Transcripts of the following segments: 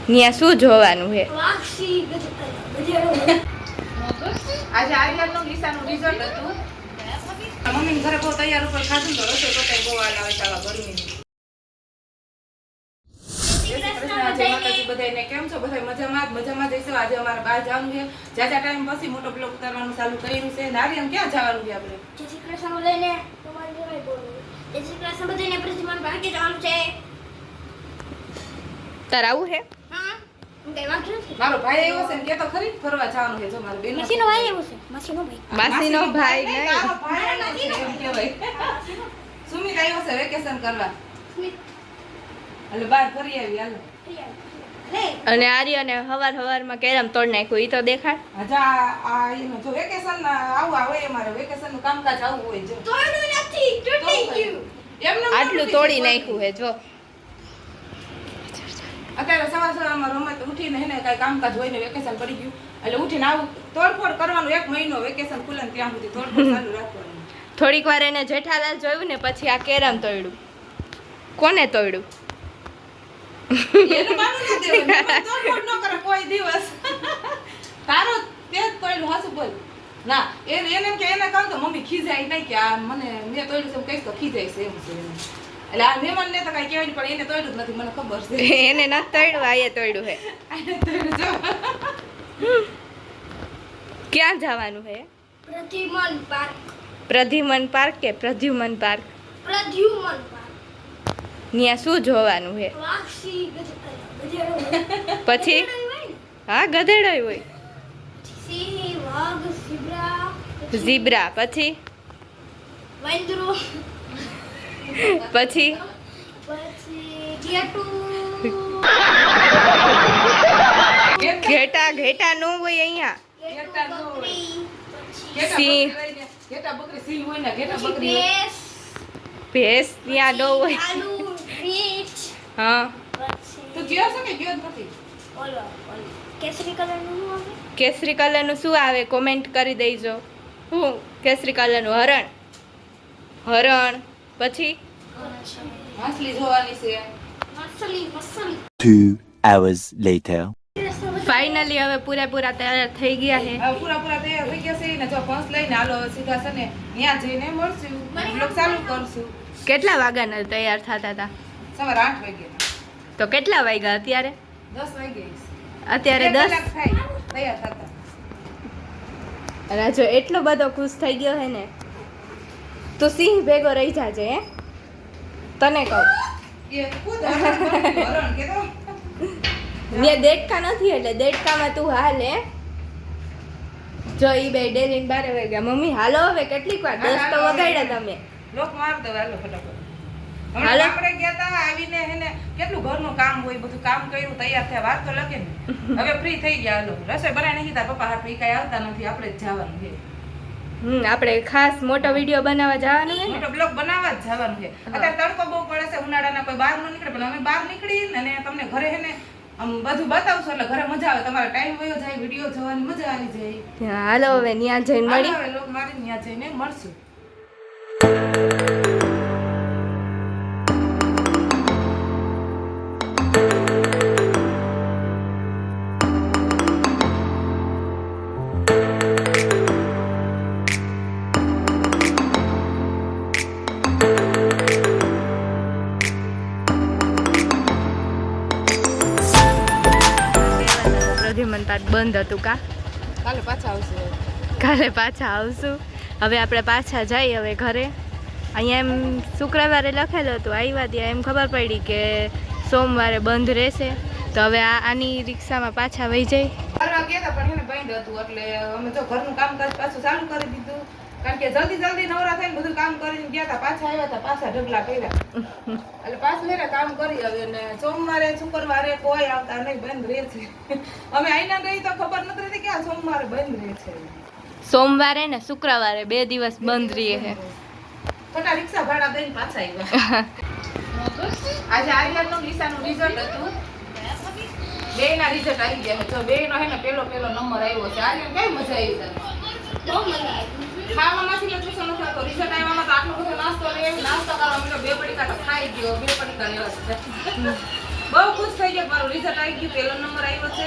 ત્યાં શું જોવાનું છે? આજે આર્યનનું નિશાનું રિઝલ્ટ હતું. મમ્મી ઘરે બહુ તૈયાર ઉપર ખાધું તો રસોઈ તો બહુ હાલ આવે છે આવા ગરમીની. બધાને કેમ છો? બધા મજામાં જઈશું. આજે અમારે બહાર જવાનું છે. જાજા ટાઈમ પછી મોટો બ્લોગ ઉતારવાનું ચાલુ કર્યું છે. નારિયમ ક્યાં જવાનું છે આપણે? જય શ્રી કૃષ્ણ બધાને. તમારી જોડે બોલો. જય શ્રી કૃષ્ણ બધાને. પ્રતિમાન ભાગે જવાનું છે. તાર આવું છે? હા હું કઈ વાંચું નથી. મારો ભાઈ આવ્યો છે ને કે તો ખરી ફરવા જવાનું છે. જો મારો બેન માસીનો ભાઈ આવ્યો છે. માસીનો ભાઈ. માસીનો ભાઈ નહીં. તારો ભાઈ આવ્યો છે એમ કહેવાય. સુમિત આવ્યો છે વેકેશન કરવા. એટલે બહાર ફરી આવી હાલો. અને આર્યને હવારમાં કેરમ તોડ નાખ્યું. ઈ તો દેખાડ. હજા આ એનો જો વેકેશન આવું આવે અમારે વેકેશન નું કામકાજ આવું હોય જો. તોડ્યું નથી, તૂટી ગયું. એમને આટલું તોડી નાખ્યું છે જો. અત્યારે સવારમાં રમત ઉઠીને એને કઈ કામકાજ હોય ને વેકેશન પડી ગયું એટલે ઉઠીને આવું તોડફોડ કરવાનું. 1 મહિનો વેકેશન ખુલે ને ત્યાં સુધી તોડફોડ ચાલુ રાખવાનું. થોડીક વાર એને જેઠાલાલ જોયું ને પછી આ કેરમ તોડ્યું. કોને તોડ્યું? એનું માનું ના દેવાનું. તોડફોડ ન કરે કોઈ દિવસ. તારો તે જ તોડ્યું હાસુ બોલ. ના એને કે એને કહું તો મમ્મી ખીજાય નહીં કે આ મને મેં તોડ્યું છે એમ કહીશ તો ખીજાય છે એમ છે. એટલે આ મહેમાનને તો કઈ કહેવાય પણ એને તોડ્યું જ નથી મને ખબર છે. એને નથી તોડ્યું, આ એ તોડ્યું છે. આને તોડ્યું જો. ક્યાં જવાનું છે? પ્રદ્યુમન પાર્ક. પ્રદ્યુમન પાર્ક કે પ્રદ્યુમન પાર્ક? પ્રદ્યુમન પાર્ક. ત્યાં શું જોવાનું છે? વાક્ષી ગધેડો. પછી હા ગધેડો હોય. સિંહ, વાઘ, ઝીબ્રા. ઝીબ્રા. પછી વાંદરો. પછી પછી ઘેટું. ઘેટા નો હોય અહીંયા. ઘેટા ન હોય. બકરી. સિંહ. ઘેટા બકરી સિંહ હોય ને ઘેટા બકરી હોય. ભેંસ. ભેંસ ત્યાં નો હોય. આલુ, રીંછ. હા પછી તું ગયો છે કે ગયો જ નથી? ઓલો કેસરી કલરનું શું આવે? કેસરી કલરનું શું આવે કોમેન્ટ કરી દેજો. હું કેસરી કલરનું હરણ. પછી માછલી જોવાની છે. મસલી. 2 hours later. ફાઇનલી હવે પૂરેપૂરા તૈયાર થઈ ગયા છે. હવે પૂરા તૈયાર થઈ ગયા છે ને જો પંસ લઈને હાલો સીધા છે ને ત્યાં જઈને મળશું. બ્લોગ ચાલુ કરશું. કેટલા વાગ્યાના તૈયાર થતા હતા? સવારે 8 વાગે. તો કેટલા વાગ્યા અત્યારે? 10 વાગે. અત્યારે 10. કલાક થાય તૈયાર થતા. રાજો એટલો બધો ખુશ થઈ ગયો હે ને. તું સિંહ ભેગો રહી જાજે હે. તને કહું એ ખુદ હરણ કે તો મેં દેડકા નથી એટલે દેડકામાં તું હાલ હે. જો ઈ બે ડેરીને 12 વાગ્યા. મમ્મી હાલો હવે કેટલીક વાર 10 તો વગાડ્યા તમે. લોક માર દો હાલો ફટાફટ. હાલો. હાલો આપણે ગયા તા આવીને હેને કેટલું ઘરનું કામ હોય બધું કામ કર્યું તૈયાર થયા વાત તો લાગે ને. હવે ફ્રી થઈ ગયા હાલો રસોઈ બનાવી નાખી તા પપ્પા હાથ કઈ આવતા નથી આપણે જ જવાનું છે. આપણે ખાસ મોટો વિડીયો બનાવવા જવાનું છે ને. મોટો બ્લોગ બનાવવા જ જવાનું છે. અત્યારે તડકો બહુ પડે છે ઉનાળાના કોઈ બહાર ન નીકળે પણ અમે બહાર નીકળી અને તમને ઘરે હેને આમ બધું બતાવશું એટલે ઘરે મજા આવે. તમારો ટાઈમ વયો જાય વિડીયો જોવાની મજા આવી જાય. હાલો હવે ત્યાં જઈને મળી. હવે લોક મારી ત્યાં જઈને મળશું. પ્રદ્યુમન પાર્ક બંધ હતું કા? કાલે પાછા આવશે. કાલે પાછા આવશું. હવે આપણે પાછા જઈએ હવે ઘરે. અહીંયા એમ શુક્રવારે લખેલું હતું, આવ્યા ત્યાં એમ ખબર પડી કે સોમવારે બંધ રહેશે. તો હવે આની રિક્ષામાં પાછા વહી જઈ. કરવા ગયા હતા પણ એને બંધ હતું એટલે અમે જો ઘરનું કામકાજ પાછું ચાલુ કરી દીધું. કારણ કે જલ્દી નવરા થઈને બધું કામ કરીને ગયા હતા પાછા આવ્યા હતા પાછા ઢગલા કર્યા એટલે પાછું મેરે કામ કરી હવે ને સોમવારે શુક્રવારે કોઈ આવતા નહીં બંધ રહે છે. અમે આઈના રહી તો ખબર નથી રહેતી કે આ સોમવારે બંધ રહે છે. સોમવારે ને શુક્રવારે 2 દિવસ બંધ રહે છે. ખોટા રિક્ષા ભાડા દઈને પાછા આવ્યા. આજે આર્યનનું નિશાનું રિઝલ્ટ હતું. બેયના રિઝલ્ટ આવી ગયા છે. જો બેયનો હે ને પેલો નંબર આવ્યો છે. આર્યન કઈ મજા આવી તને? બહુ મજા આવી. ખાવામાંથી તો શું નથી આવતો. રિઝલ્ટ આવ્યામાં તો આટલો બધો નાસ્તો લે નાસ્તો કરવા મળ્યો. 2 પડીકા તો ખાઈ ગયો. 2 પડીકા લેવા છે. બહુ ખુશ થઈ ગયા, મારું રિઝલ્ટ આવી ગયું, પહેલો નંબર આવ્યો છે.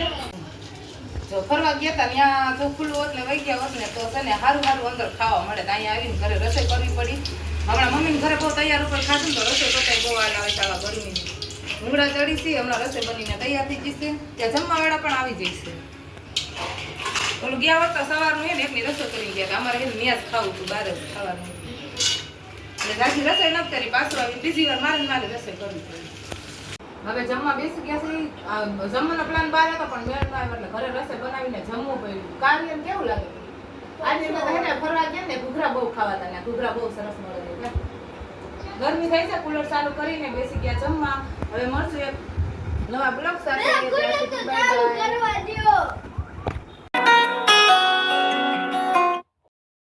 જો ફરવા ગયા હતા ત્યાં જો ખુલ્લું હોત ને વહી ગયા હોત ને તો છે ને સારું સારું અંદર ખાવા મળે. તો અહીંયા આવીને ઘરે રસોઈ કરવી પડી. હમણાં મમ્મીને ઘરે બહુ તૈયાર ઉપર ખાધું તો રસોઈ કરતા બહુ વાર આવે છે આવા ગરમીની. ભૂંગળા ચડી છે, હમણાં રસોઈ બનીને તૈયાર થઈ જશે. ત્યાં જમવાવાળા પણ આવી જશે. ઓલું ગયા વખત સવારનું એને એકની રસોઈ કરી ગયા હતા. અમારે એને મેં જ ખાવું હતું, બહાર જ ખાવાનું. એટલે જાજી રસોઈ નથી કરી, પાછું આવી બીજી વાર મારે રસોઈ કરવી પડી. હવે જમવા બેસી ગયા છે. જમવાનો પ્લાન બહાર હતો પણ મેળ ના આવ્યો એટલે ઘરે રસોઈ બનાવીને જમવું પડ્યું. કાર્યને કેવું લાગે? આજે મેં તો હેને ફરવા ગયા ને ઘૂઘરા બહુ ખાવાતા ને ઘૂઘરા બહુ સરસ મળે છે. ગરમી થઈ છે, કુલર ચાલુ કરીને બેસી ગયા જમવા. હવે મળશું એક નવા બ્લોગ સાથે. કુલર તો ચાલુ કરવા દ્યો.